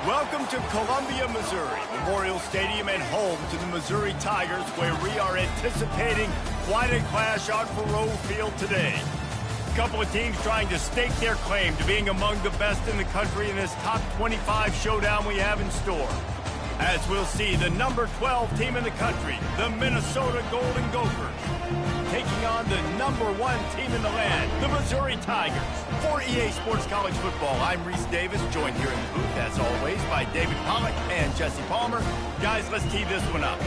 Welcome to Columbia, Missouri, Memorial Stadium and home to the Missouri Tigers, where we are anticipating quite a clash on Faurot Field today. A couple of teams trying to stake their claim to being among the best in the country in this top 25 showdown we have in store. As we'll see, the number 12 team in the country, the Minnesota Golden Gophers, taking on the number 1 team in the land, the Missouri Tigers. For EA Sports College Football, I'm Reese Davis, joined here in the booth, as always, by David Pollack and Jesse Palmer. Guys, let's tee this one up.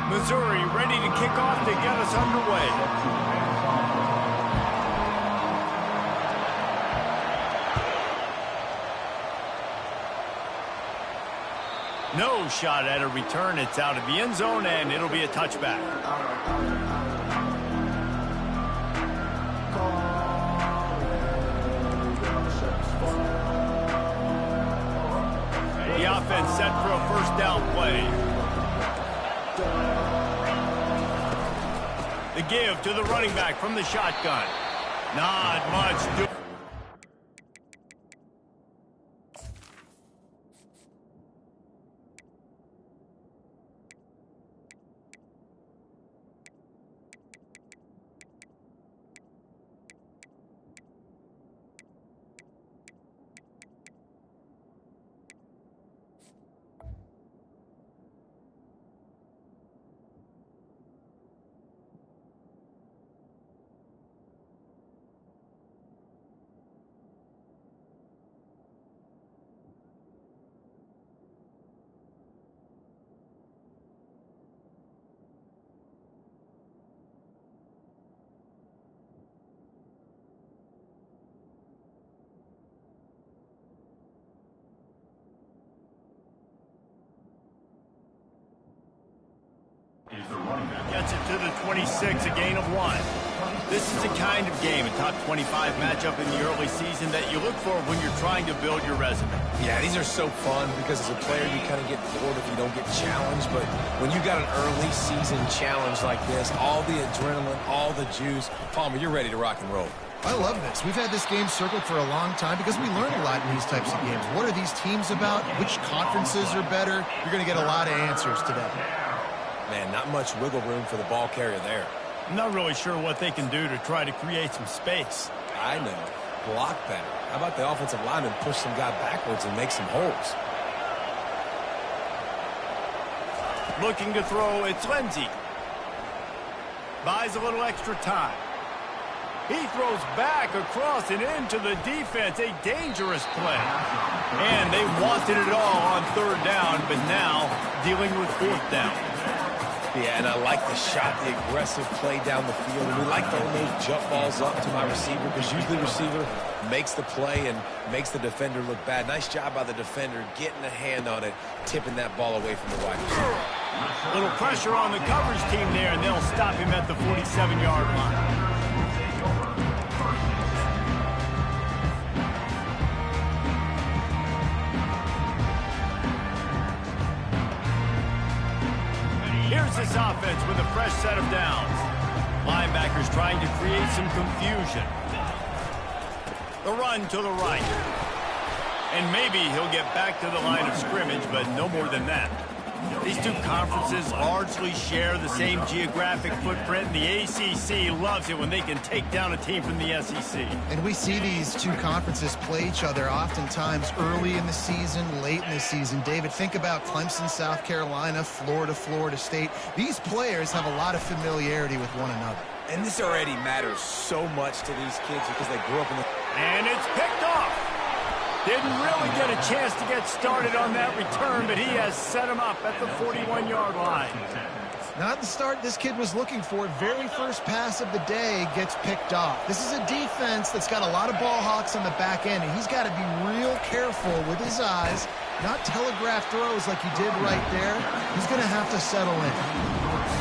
Missouri ready to kick off to get us underway. No shot at a return. It's out of the end zone, and it'll be a touchback. The offense set for a first down play. The give to the running back from the shotgun. Not much. Gets it to the 26, a gain of 1. This is the kind of game, a top 25 matchup in the early season, that you look for when you're trying to build your resume. Yeah, these are so fun because as a player you kind of get bored if you don't get challenged, but when you got an early season challenge like this, all the adrenaline, all the juice, Palmer, you're ready to rock and roll. I love this. We've had this game circled for a long time because we learn a lot in these types of games. What are these teams about? Which conferences are better? You're going to get a lot of answers today. Man, not much wiggle room for the ball carrier there. I'm not really sure what they can do to try to create some space. I know. Block better. How about the offensive lineman push some guy backwards and make some holes? Looking to throw, it's Lindsey. Buys a little extra time. He throws back across and into the defense. A dangerous play. And they wanted it all on 3rd down, but now dealing with 4th down. Yeah, and I like the shot, the aggressive play down the field. And we like throwing those jump balls up to my receiver because usually the receiver makes the play and makes the defender look bad. Nice job by the defender getting a hand on it, tipping that ball away from the wide receiver. Little pressure on the coverage team there, and they'll stop him at the 47-yard line. Here's this offense with a fresh set of downs. Linebackers trying to create some confusion. The run to the right. And maybe he'll get back to the line of scrimmage, but no more than that. These two conferences largely share the same geographic footprint, and the ACC loves it when they can take down a team from the SEC. And we see these two conferences play each other oftentimes early in the season, late in the season. David, think about Clemson, South Carolina, Florida, Florida State. These players have a lot of familiarity with one another. And this already matters so much to these kids because they grew up in the... And it's picked off. Didn't really get a chance to get started on that return, but he has set him up at the 41-yard line. Not the start this kid was looking for. Very first pass of the day gets picked off. This is a defense that's got a lot of ball hawks on the back end, and he's got to be real careful with his eyes, not telegraph throws like he did right there. He's going to have to settle in.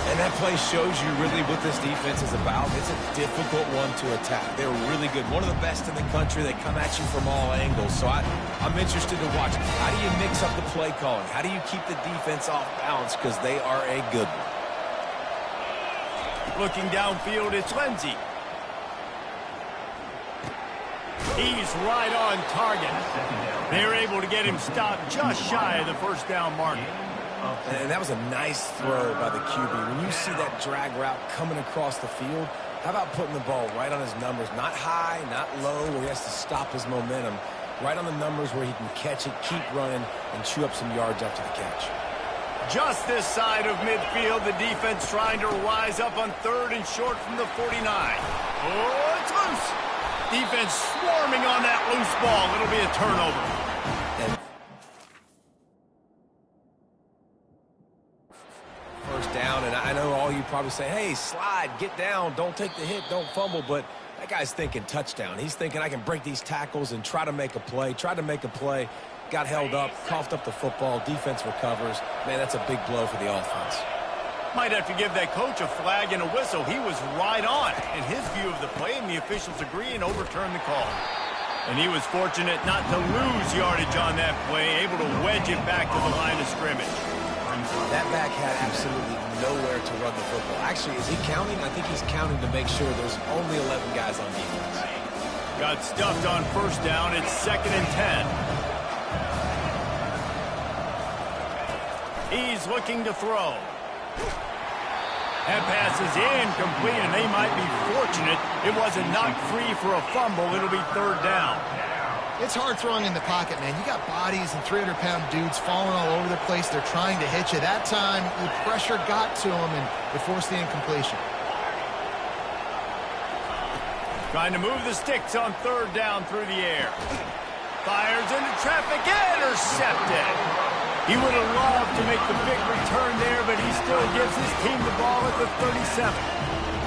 And that play shows you really what this defense is about. It's a difficult one to attack. They're really good. One of the best in the country. They come at you from all angles. So I'm interested to watch. How do you mix up the play calling? How do you keep the defense off balance? Because they are a good one. Looking downfield, it's Lindsey. He's right on target. They're able to get him stopped just shy of the first down marker. And that was a nice throw by the QB. When you see that drag route coming across the field, how about putting the ball right on his numbers? Not high, not low, where he has to stop his momentum. Right on the numbers where he can catch it, keep running, and chew up some yards after the catch. Just this side of midfield, the defense trying to rise up on 3rd and short from the 49. Oh, it's loose. Defense swarming on that loose ball. It'll be a turnover. And first down, and I know all you probably say, hey, slide, get down, don't take the hit, don't fumble, but that guy's thinking touchdown. He's thinking I can break these tackles and try to make a play, got held up, coughed up the football, defense recovers. Man, that's a big blow for the offense. Might have to give that coach a flag and a whistle. He was right on in his view of the play, and the officials agree and overturn the call. And he was fortunate not to lose yardage on that play, able to wedge it back to the line of scrimmage. That back had absolutely nowhere to run the football. Actually, is he counting? I think he's counting to make sure there's only 11 guys on defense. Got stuffed on first down. It's 2nd and 10. He's looking to throw. That pass is incomplete, and they might be fortunate it wasn't knocked free for a fumble. It'll be 3rd down. It's hard throwing in the pocket, man. You got bodies and 300-pound dudes falling all over the place. They're trying to hit you. That time, the pressure got to them, and it forced the incompletion. Trying to move the sticks on 3rd down through the air. Fires into traffic, intercepted. He would have loved to make the big return there, but he still gives his team the ball at the 37.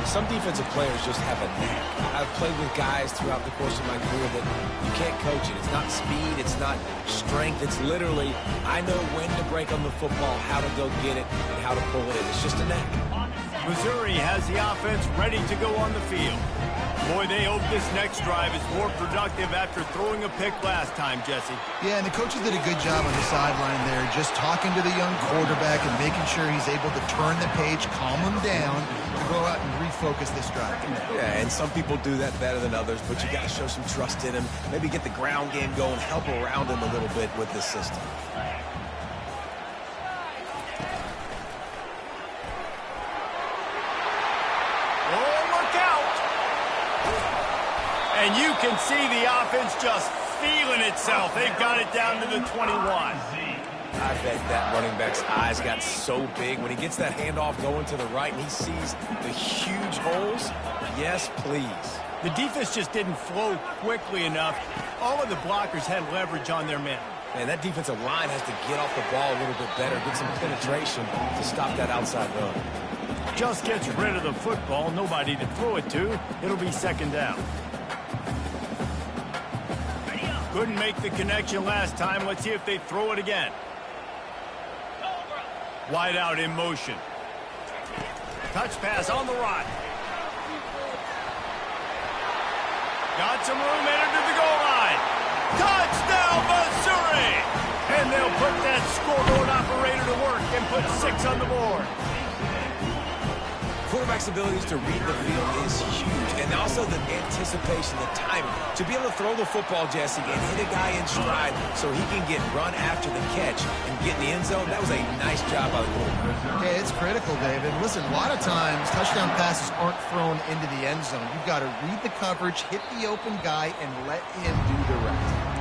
Some defensive players just have a knack. I've played with guys throughout the course of my career that you can't coach it. It's not speed, it's not strength. It's literally, I know when to break on the football, how to go get it, and how to pull it in. It's just a knack. Missouri has the offense ready to go on the field. Boy, they hope this next drive is more productive after throwing a pick last time, Jesse. Yeah, and the coaches did a good job on the sideline there, just talking to the young quarterback and making sure he's able to turn the page, calm him down, to go out and refocus this drive. Yeah, and some people do that better than others, but you got to show some trust in him, maybe get the ground game going, help around him a little bit with this system. And you can see the offense just feeling itself. They've got it down to the 21. I bet that running back's eyes got so big when he gets that handoff going to the right and he sees the huge holes. Yes, please. The defense just didn't flow quickly enough. All of the blockers had leverage on their men. Man, that defensive line has to get off the ball a little bit better, get some penetration to stop that outside run. Just gets rid of the football, nobody to throw it to. It'll be 2nd down. Couldn't make the connection last time. Let's see if they throw it again. Wide out in motion. Touch pass on the right. Got some room, entered to the goal line. Touchdown, Missouri! And they'll put that scoreboard operator to work and put 6 on the board. Quarterback's abilities to read the field is huge, and also the anticipation, the timing. To be able to throw the football, Jesse, and hit a guy in stride so he can get run after the catch and get in the end zone, that was a nice job by the quarterback. Yeah, it's critical, David. Listen, a lot of times touchdown passes aren't thrown into the end zone. You've got to read the coverage, hit the open guy, and let him do the rest.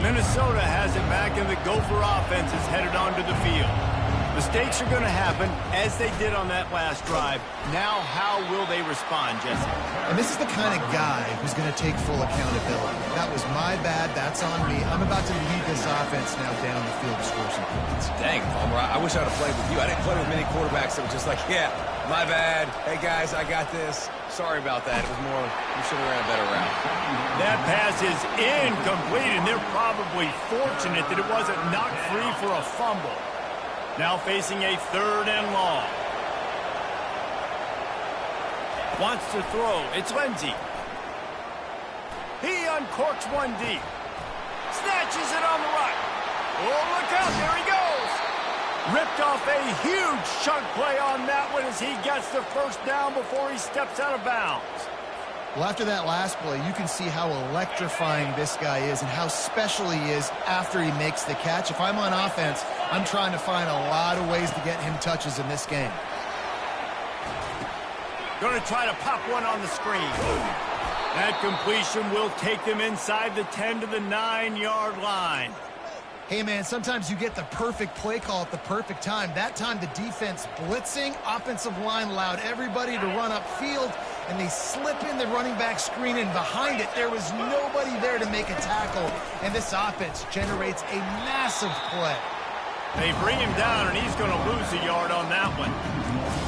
Minnesota has it back, and the Gopher offense is headed onto the field. Mistakes are going to happen, as they did on that last drive. Now, how will they respond, Jesse? And this is the kind of guy who's going to take full accountability. That was my bad. That's on me. I'm about to lead this offense now down the field to score some points. Dang, Palmer, I wish I'd have played with you. I didn't play with many quarterbacks that were just like, yeah, my bad. Hey, guys, I got this. Sorry about that. It was more, you should have ran a better route. That pass is incomplete, and they're probably fortunate that it wasn't knocked free for a fumble. Now facing a 3rd and long. Wants to throw. It's Lindsey. He uncorks one deep. Snatches it on the right. Oh, look out. There he goes. Ripped off a huge chunk play on that one as he gets the first down before he steps out of bounds. Well, after that last play, you can see how electrifying this guy is and how special he is after he makes the catch. If I'm on offense, I'm trying to find a lot of ways to get him touches in this game. Going to try to pop one on the screen. That completion will take them inside the 10 to the 9-yard line. Hey, man, sometimes you get the perfect play call at the perfect time. That time the defense blitzing, offensive line allowed everybody to run upfield, and they slip in the running back screen, and behind it there was nobody there to make a tackle, and this offense generates a massive play. They bring him down, and he's going to lose a yard on that one.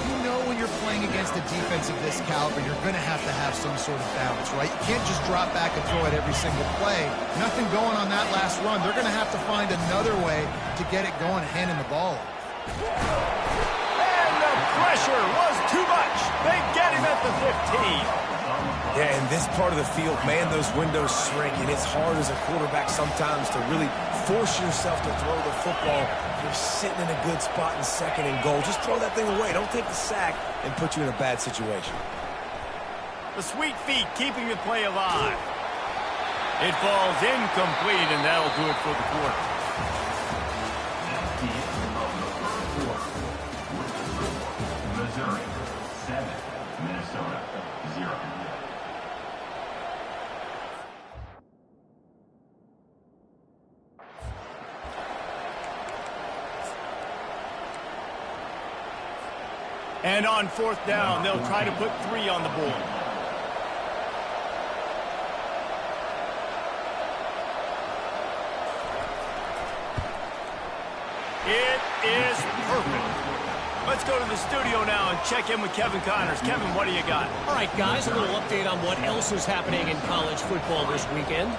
You know when you're playing against a defense of this caliber, you're going to have some sort of balance, right? You can't just drop back and throw it every single play. Nothing going on that last run. They're going to have to find another way to get it going, handing the ball off. And the pressure was too much. They get him at the 15. Yeah, in this part of the field, man, those windows shrink, and it's hard as a quarterback sometimes to really force yourself to throw the football. You're sitting in a good spot in 2nd and goal. Just throw that thing away. Don't take the sack and put you in a bad situation. The sweet feet keeping the play alive. It falls incomplete, and that'll do it for the quarter. Missouri 7, Minnesota 0. And on 4th down, they'll try to put 3 on the board. It is perfect. Let's go to the studio now and check in with Kevin Connors. Kevin, what do you got? All right, guys, a little update on what else is happening in college football this weekend.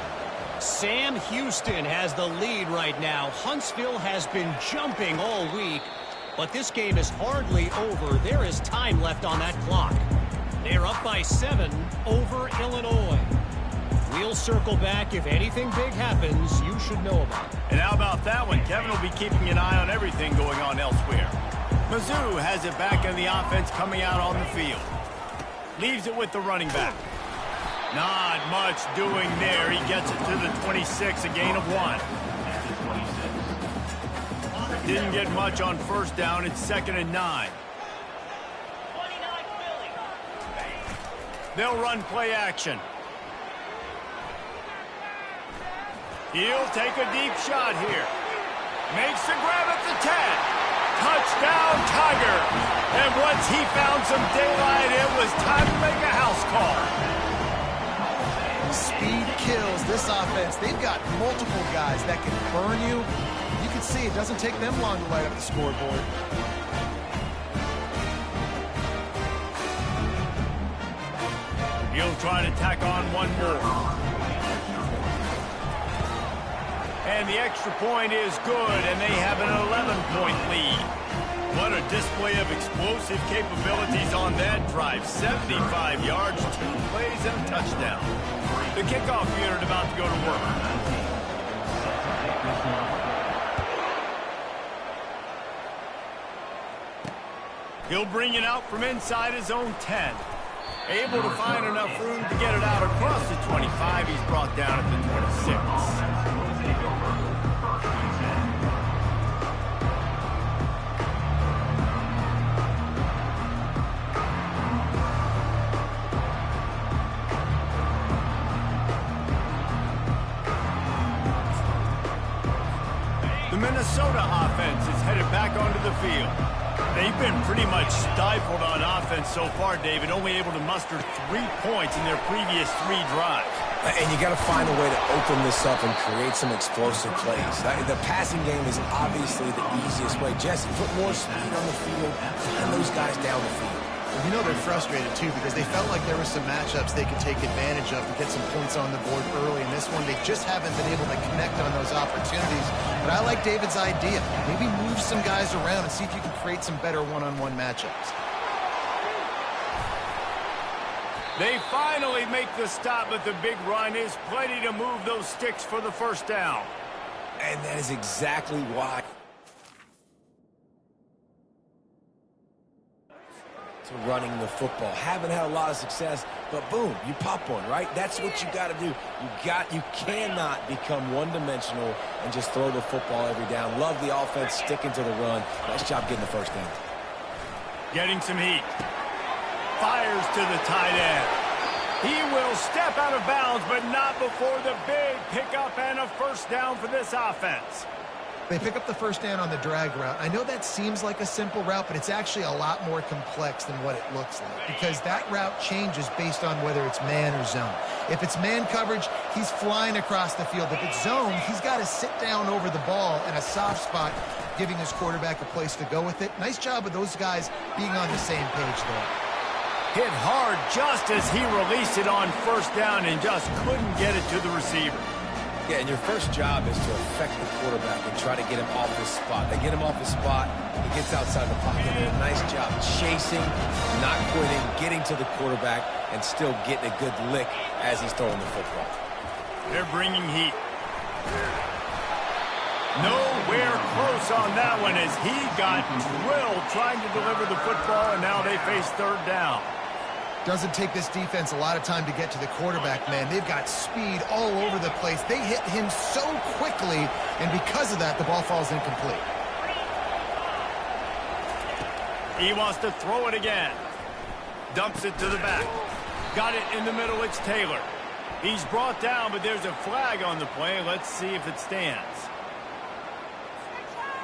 Sam Houston has the lead right now. Huntsville has been jumping all week, but this game is hardly over. There is time left on that clock. They're up by 7 over Illinois. We'll circle back. If anything big happens, you should know about it. And how about that one? Kevin will be keeping an eye on everything going on elsewhere. Mizzou has it back in the offense coming out on the field. Leaves it with the running back. Not much doing there. He gets it to the 26, a gain of 1. Didn't get much on 1st down. It's 2nd and 9. They'll run play action. He'll take a deep shot here. Makes the grab at the 10. Touchdown, Tigers. And once he found some daylight, it was time to make a house call. Speed kills. This offense, they've got multiple guys that can burn you. You can see it doesn't take them long to light up the scoreboard. He'll try to tack on one more. And the extra point is good, and they have an 11-point lead. What a display of explosive capabilities on that drive. 75 yards, 2 plays, and a touchdown. The kickoff unit about to go to work. He'll bring it out from inside his own 10. Able to find enough room to get it out across the 25. He's brought down at the 26. The Minnesota offense is headed headed back onto the field. They've been pretty much stifled on offense so far, David, only able to muster 3 points in their previous 3 drives. And you got to find a way to open this up and create some explosive plays. The passing game is obviously the easiest way. Jesse, put more speed on the field, find those guys down the field. You know they're frustrated, too, because they felt like there were some matchups they could take advantage of to get some points on the board early. In this one, they just haven't been able to connect on those opportunities. But I like David's idea. Maybe move some guys around and see if you can create some better one-on-one matchups. They finally make the stop, but the big run is plenty to move those sticks for the first down. And that is exactly why. To running the football. Haven't had a lot of success, but boom, you pop one, right? That's what you got to do. You cannot become one-dimensional and just throw the football every down. Love the offense sticking to the run. Nice job getting the first down. Getting some heat. Fires to the tight end. He will step out of bounds, but not before the big pickup and a first down for this offense. They pick up the first down on the drag route. I know that seems like a simple route, but it's actually a lot more complex than what it looks like because that route changes based on whether it's man or zone. If it's man coverage, he's flying across the field. If it's zone, he's got to sit down over the ball in a soft spot, giving his quarterback a place to go with it. Nice job of those guys being on the same page there. Hit hard just as he released it on first down and just couldn't get it to the receiver. Yeah, and your first job is to affect the quarterback and try to get him off his spot. They get him off his spot, he gets outside the pocket, and a nice job chasing, not quitting, getting to the quarterback, and still getting a good lick as he's throwing the football. They're bringing heat. Nowhere close on that one as he got drilled trying to deliver the football, and now they face third down. Doesn't take this defense a lot of time to get to the quarterback, man. They've got speed all over the place. They hit him so quickly, and because of that, the ball falls incomplete. He wants to throw it again. Dumps it to the back. Got it in the middle. It's Taylor. He's brought down, but there's a flag on the play. Let's see if it stands.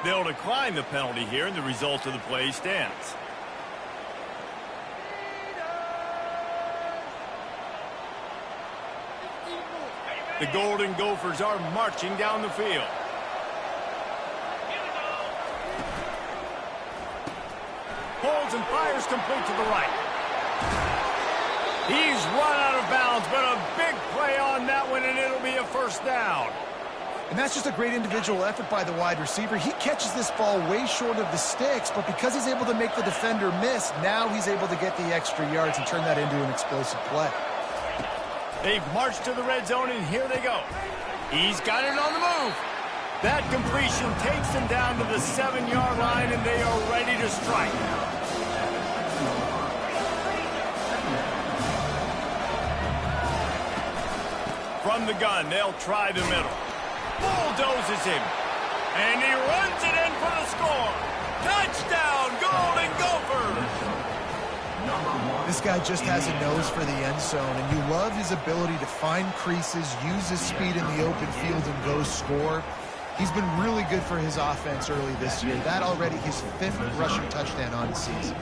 They'll decline the penalty here, and the result of the play stands. The Golden Gophers are marching down the field. Holds and fires complete to the right. He's run out of bounds, but a big play on that one, and it'll be a first down. And that's just a great individual effort by the wide receiver. He catches this ball way short of the sticks, but because he's able to make the defender miss, now he's able to get the extra yards and turn that into an explosive play. They've marched to the red zone, and here they go. He's got it on the move. That completion takes them down to the 7-yard line, and they are ready to strike. From the gun, they'll try the middle. Bulldozes him, and he runs it in for the score. Touchdown, Golden Gophers! This guy just has a nose for the end zone, and you love his ability to find creases, use his speed in the open field, and go score. He's been really good for his offense early this year. That already his 5th rushing touchdown on the season.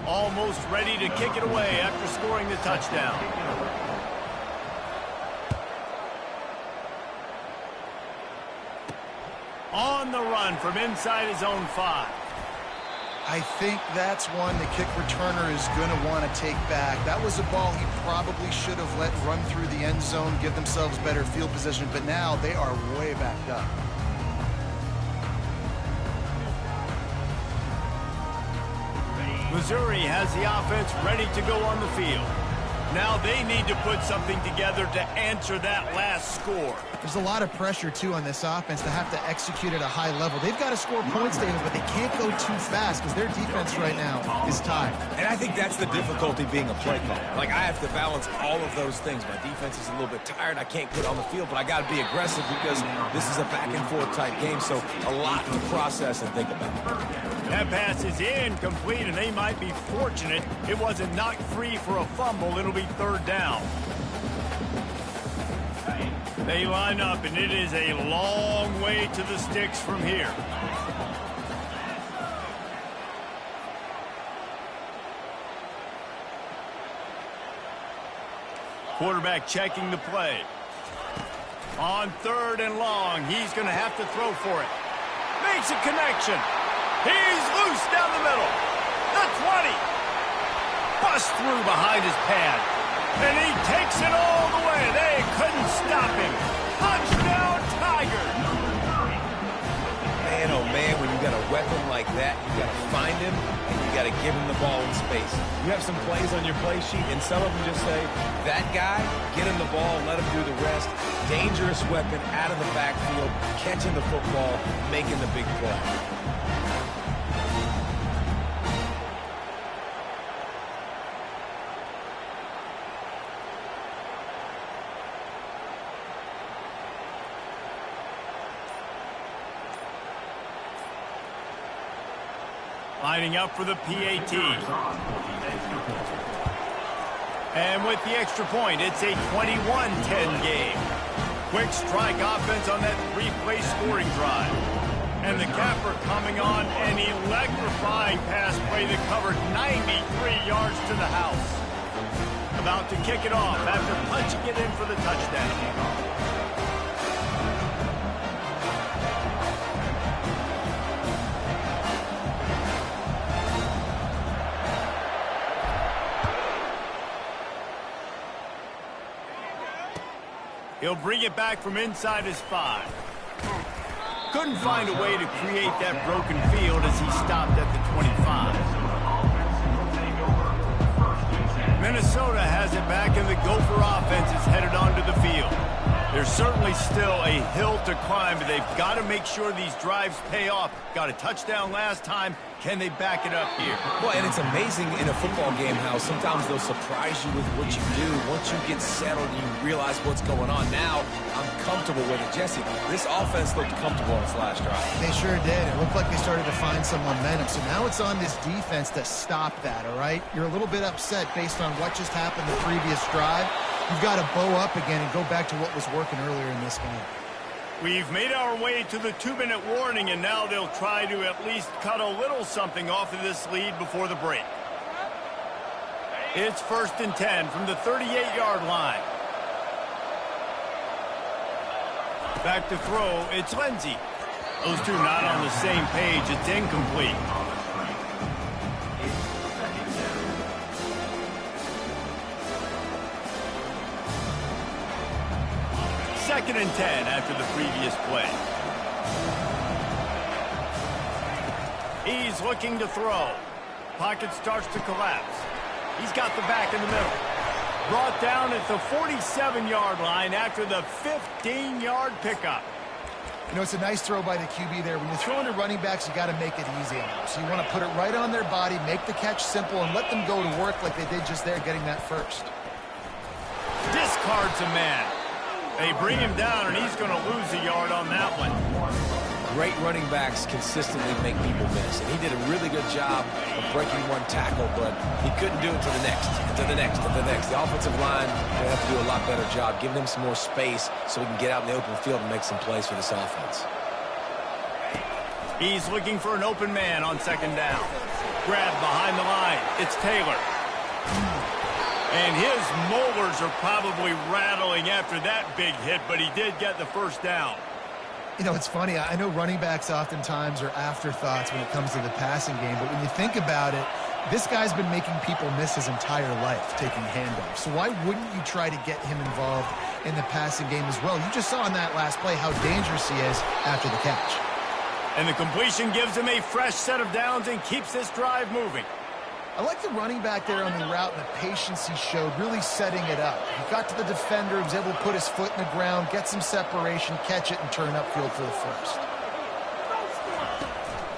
Almost ready to kick it away after scoring the touchdown. On the run from inside his own 5. I think that's one the kick returner is going to want to take back. That was a ball he probably should have let run through the end zone, give themselves better field position, but now they are way backed up. Missouri has the offense ready to go on the field. Now they need to put something together to answer that last score. There's a lot of pressure, too, on this offense to have to execute at a high level. They've got to score points, David, but they can't go too fast because their defense right now is tied. And I think that's the difficulty being a play caller. Like, I have to balance all of those things. My defense is a little bit tired. I can't quit on the field, but I got to be aggressive because this is a back-and-forth type game, so a lot to process and think about. That pass is incomplete, and they might be fortunate it wasn't knocked free for a fumble. It'll be third down. They line up, and it is a long way to the sticks from here. Quarterback checking the play. On 3rd and long, he's going to have to throw for it. Makes a connection. He's loose down the middle. The 20. Busts through behind his pad. And he takes it all the way. They couldn't stop him. Touchdown, Tigers. Man, oh man, when you got a weapon like that, you got to find him, and you got to give him the ball in space. You have some plays on your play sheet, and some of them just say, that guy, get him the ball, let him do the rest. Dangerous weapon out of the backfield, catching the football, making the big play. Lining up for the PAT. And with the extra point, it's a 21-10 game. Quick strike offense on that 3-play scoring drive. And the capper coming on an electrifying pass play that covered 93 yards to the house. About to kick it off after punching it in for the touchdown. He'll bring it back from inside his 5. Couldn't find a way to create that broken field as he stopped at the 25. Minnesota has it back, and the Gopher offense is headed onto the field. There's certainly still a hill to climb, but they've got to make sure these drives pay off. Got a touchdown last time. Can they back it up here? Well, and it's amazing in a football game how sometimes they'll surprise you with what you do. Once you get settled and you realize what's going on, now I'm comfortable with it. Jesse, this offense looked comfortable on its last drive. They sure did. It looked like they started to find some momentum. So now it's on this defense to stop that, all right? You're a little bit upset based on what just happened the previous drive. You've got to bow up again and go back to what was working earlier in this game. We've made our way to the 2-minute warning, and now they'll try to at least cut a little something off of this lead before the break. It's 1st and 10 from the 38-yard line. Back to throw, it's Lindsey. Those two not on the same page. It's incomplete. Second and 10 after the previous play. He's looking to throw. Pocket starts to collapse. He's got the back in the middle. Brought down at the 47-yard line after the 15-yard pickup. You know, it's a nice throw by the QB there. When you're throwing to running backs, you got to make it easy on them. So you want to put it right on their body, make the catch simple, and let them go to work like they did just there, getting that first. Discards a man. They bring him down, and he's going to lose a yard on that one. Great running backs consistently make people miss, and he did a really good job of breaking one tackle, but he couldn't do it to the next, to the next, to the next. The offensive line will have to do a lot better job, giving them some more space so we can get out in the open field and make some plays for this offense. He's looking for an open man on 2nd down. Grabbed behind the line. It's Taylor. And his molars are probably rattling after that big hit, but he did get the 1st down. You know, it's funny. I know running backs oftentimes are afterthoughts when it comes to the passing game, but when you think about it, this guy's been making people miss his entire life taking handoffs. So why wouldn't you try to get him involved in the passing game as well? You just saw in that last play how dangerous he is after the catch. And the completion gives him a fresh set of downs and keeps this drive moving. I like the running back there on the route and the patience he showed, really setting it up. He got to the defender, was able to put his foot in the ground, get some separation, catch it, and turn upfield for the first.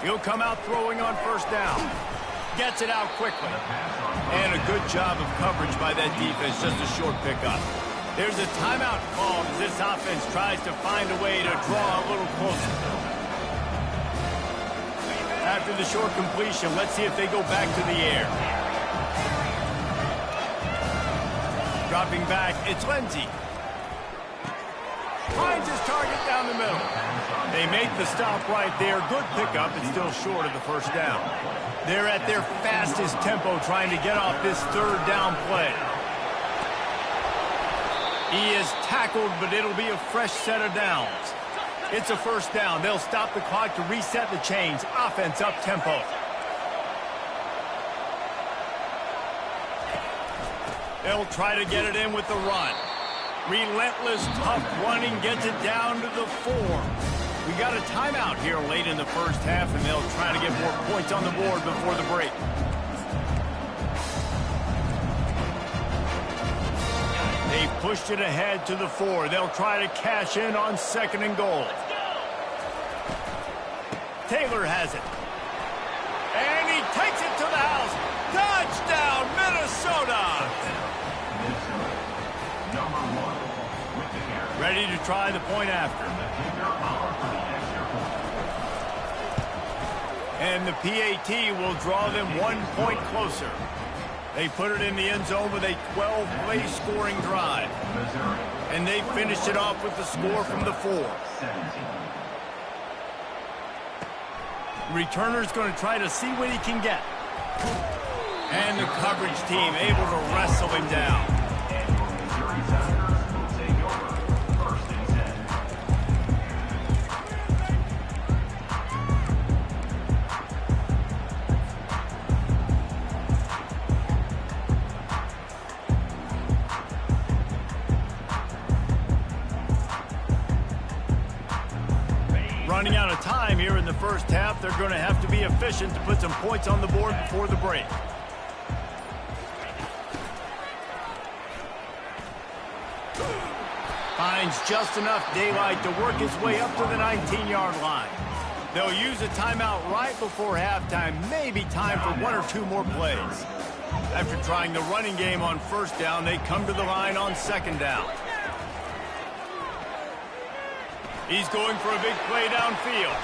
He'll come out throwing on 1st down. Gets it out quickly. And a good job of coverage by that defense, just a short pickup. There's a timeout called as this offense tries to find a way to draw a little closer. After the short completion, let's see if they go back to the air. Dropping back, it's Lindsey. Finds his target down the middle. They make the stop right there. Good pickup, but still short of the first down. They're at their fastest tempo trying to get off this third down play. He is tackled, but it'll be a fresh set of downs. It's a first down. They'll stop the clock to reset the chains. Offense up tempo. They'll try to get it in with the run. Relentless, tough running gets it down to the 4. We got a timeout here late in the first half, and they'll try to get more points on the board before the break. They've pushed it ahead to the 4. They'll try to cash in on 2nd and goal. Taylor has it. And he takes it to the house. Touchdown, Minnesota! Ready to try the point after. And the PAT will draw them 1 point closer. They put it in the end zone with a 12-play scoring drive. And they finished it off with the score from the 4. Returner's going to try to see what he can get. And the coverage team able to wrestle him down. Running out of time here in the first half. They're going to have to be efficient to put some points on the board before the break. Finds just enough daylight to work his way up to the 19-yard line. They'll use a timeout right before halftime. Maybe time for 1 or 2 more plays. After trying the running game on first down, they come to the line on 2nd down. He's going for a big play downfield.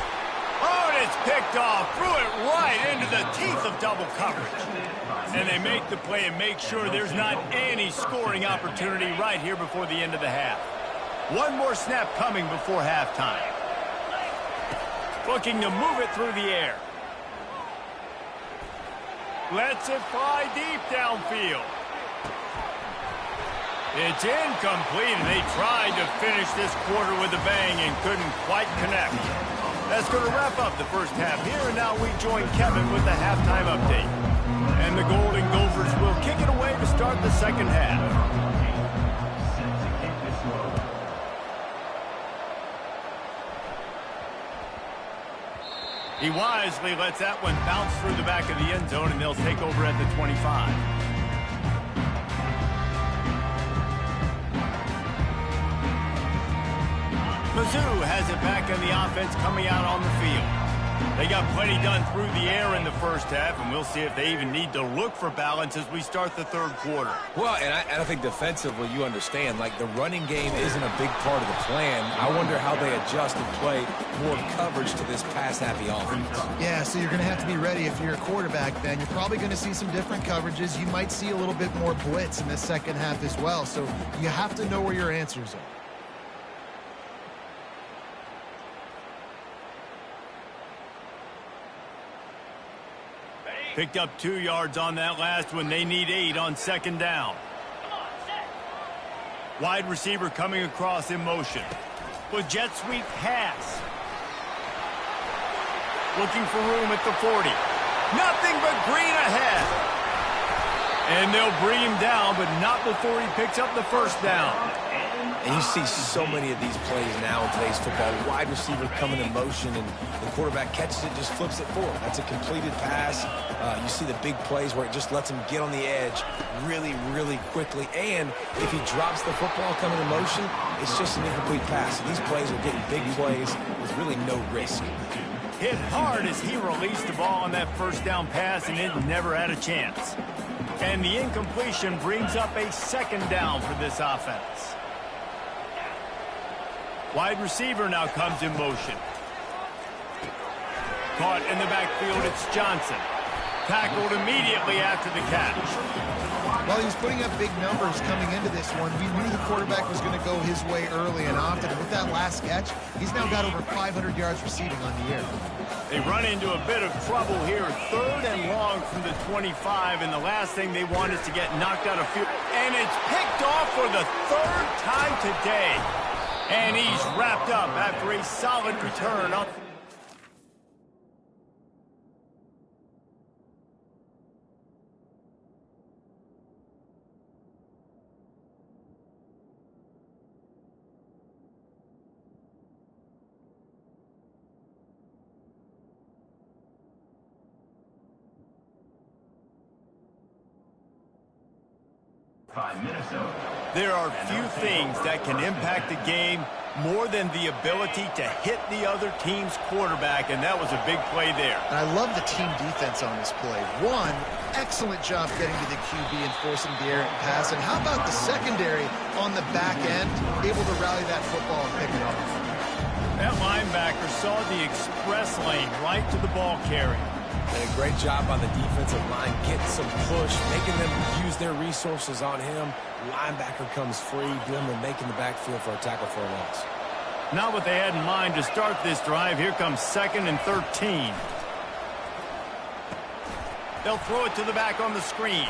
Oh, and it's picked off. Threw it right into the teeth of double coverage. And they make the play and make sure there's not any scoring opportunity right here before the end of the half. 1 more snap coming before halftime. Looking to move it through the air. Lets it fly deep downfield. It's incomplete, and they tried to finish this quarter with a bang and couldn't quite connect. That's going to wrap up the first half here, and now we join Kevin with the halftime update. And the Golden Gophers will kick it away to start the second half. He wisely lets that one bounce through the back of the end zone, and they'll take over at the 25. Mizzou has it back in the offense coming out on the field. They got plenty done through the air in the first half, and we'll see if they even need to look for balance as we start the third quarter. Well, and I think defensively, you understand, like the running game isn't a big part of the plan. I wonder how they adjust and play more coverage to this pass-happy offense. Yeah, so you're going to have to be ready if you're a quarterback, Ben. You're probably going to see some different coverages. You might see a little bit more blitz in the second half as well, so you have to know where your answers are. Picked up 2 yards on that last one. They need 8 on 2nd down. Wide receiver coming across in motion. With jet sweep pass. Looking for room at the 40. Nothing but green ahead. And they'll bring him down, but not before he picks up the first down. And you see so many of these plays now in today's football. Wide receiver coming in motion, and the quarterback catches it, just flips it forward. That's a completed pass. You see the big plays where it just lets him get on the edge really, really quickly. And if he drops the football coming in motion, it's just an incomplete pass. So these plays are getting big plays with really no risk. Hit hard as he released the ball on that first down pass, and it never had a chance. And the incompletion brings up a 2nd down for this offense. Wide receiver now comes in motion. Caught in the backfield, it's Johnson. Tackled immediately after the catch. Well, he was putting up big numbers coming into this one. We knew the quarterback was going to go his way early and often. And with that last catch, he's now got over 500 yards receiving on the year. They run into a bit of trouble here. 3rd and long from the 25, and the last thing they want is to get knocked out of field. And it's picked off for the 3rd time today. And he's wrapped up after a solid return on. Minnesota. There are few things that can impact the game more than the ability to hit the other team's quarterback, and that was a big play there. And I love the team defense on this play. One, excellent job getting to the QB and forcing the errant pass. And how about the secondary on the back end, able to rally that football and pick it up? That linebacker saw the express lane right to the ball carrier. And a great job by the defensive line, getting some push, making them use their resources on him. Linebacker comes free, them and making the backfield for a tackle for a loss. Not what they had in mind to start this drive. Here comes 2nd and 13. They'll throw it to the back on the screen.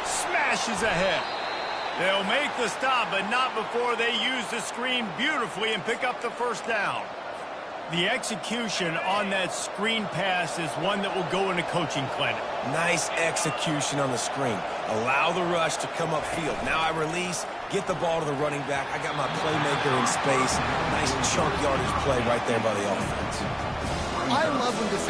Smashes ahead. They'll make the stop, but not before they use the screen beautifully and pick up the 1st down. The execution on that screen pass is one that will go in a coaching clinic. Nice execution on the screen. Allow the rush to come upfield. Now I release, get the ball to the running back. I got my playmaker in space. Nice chunk yardage play right there by the offense. I love when defense